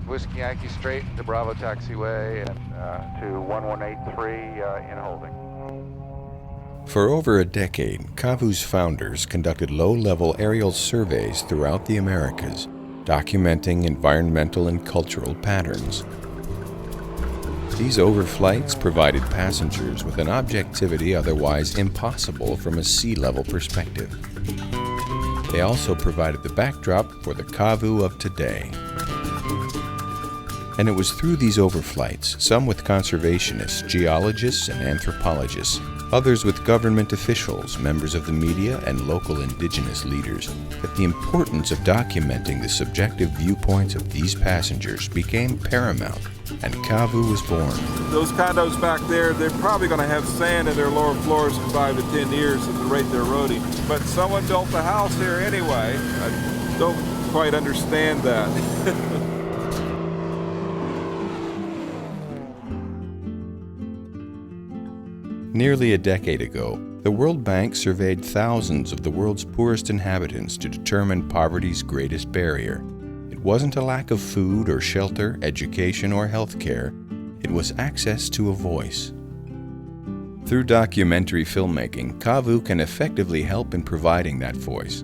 Whiskey Yankee straight into Bravo Taxiway and to 1183 in holding. For over a decade, CAVU's founders conducted low-level aerial surveys throughout the Americas, documenting environmental and cultural patterns. These overflights provided passengers with an objectivity otherwise impossible from a sea-level perspective. They also provided the backdrop for the CAVU of today. And it was through these overflights, some with conservationists, geologists, and anthropologists, others with government officials, members of the media, and local indigenous leaders, that the importance of documenting the subjective viewpoints of these passengers became paramount, and CAVU was born. Those condos back there, they're probably going to have sand in their lower floors in 5 to 10 years at the rate they're eroding. But someone built the house here anyway. I don't quite understand that. Nearly a decade ago, the World Bank surveyed thousands of the world's poorest inhabitants to determine poverty's greatest barrier. It wasn't a lack of food or shelter, education or health care. It was access to a voice. Through documentary filmmaking, CAVU can effectively help in providing that voice.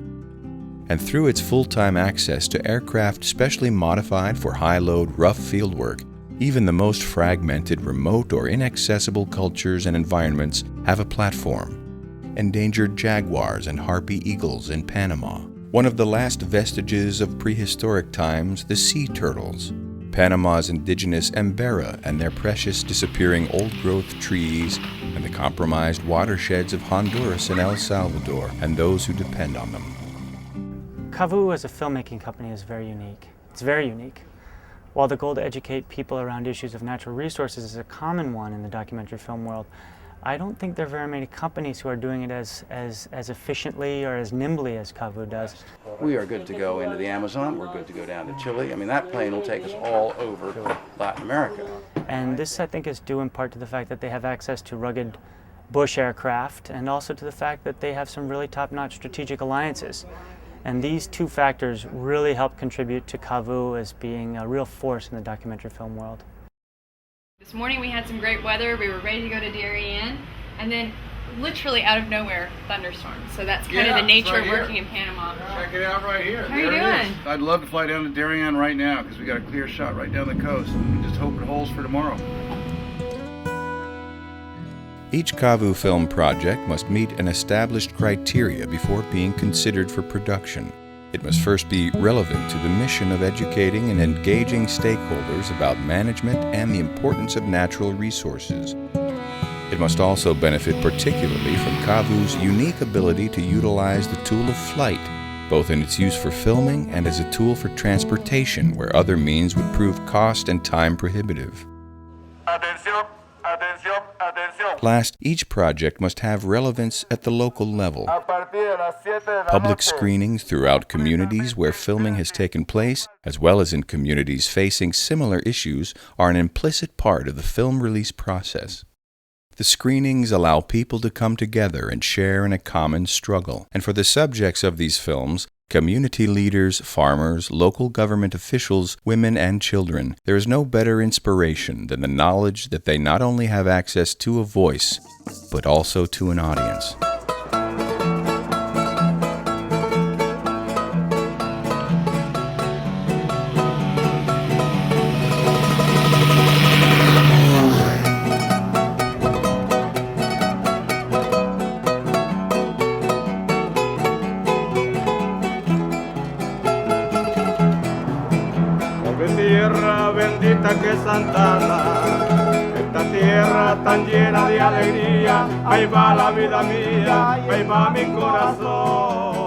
And through its full-time access to aircraft specially modified for high-load, rough fieldwork, even the most fragmented, remote, or inaccessible cultures and environments have a platform. Endangered jaguars and harpy eagles in Panama. One of the last vestiges of prehistoric times, the sea turtles. Panama's indigenous Embera and their precious disappearing old-growth trees, and the compromised watersheds of Honduras and El Salvador, and those who depend on them. CAVU as a filmmaking company is very unique. It's very unique. While the goal to educate people around issues of natural resources is a common one in the documentary film world, I don't think there are very many companies who are doing it as efficiently or as nimbly as CAVU does. We are good to go into the Amazon, we're good to go down to Chile. I mean, that plane will take us all over Latin America. And this, I think, is due in part to the fact that they have access to rugged bush aircraft and also to the fact that they have some really top-notch strategic alliances. And these two factors really help contribute to CAVU as being a real force in the documentary film world. This morning we had some great weather. We were ready to go to Darien, and then literally out of nowhere, thunderstorms. So that's kind of the nature of working in Panama. Check it out right here. How are you doing? I'd love to fly down to Darien right now because we got a clear shot right down the coast. And just hope it holds for tomorrow. Each CAVU film project must meet an established criteria before being considered for production. It must first be relevant to the mission of educating and engaging stakeholders about management and the importance of natural resources. It must also benefit particularly from CAVU's unique ability to utilize the tool of flight, both in its use for filming and as a tool for transportation where other means would prove cost and time prohibitive. Last, each project must have relevance at the local level. Public screenings throughout communities where filming has taken place, as well as in communities facing similar issues, are an implicit part of the film release process. The screenings allow people to come together and share in a common struggle. And for the subjects of these films, community leaders, farmers, local government officials, women and children, there is no better inspiration than the knowledge that they not only have access to a voice, but also to an audience. Tierra bendita que es Santana, esta tierra tan llena de alegría, ahí va la vida mía, ahí va mi corazón.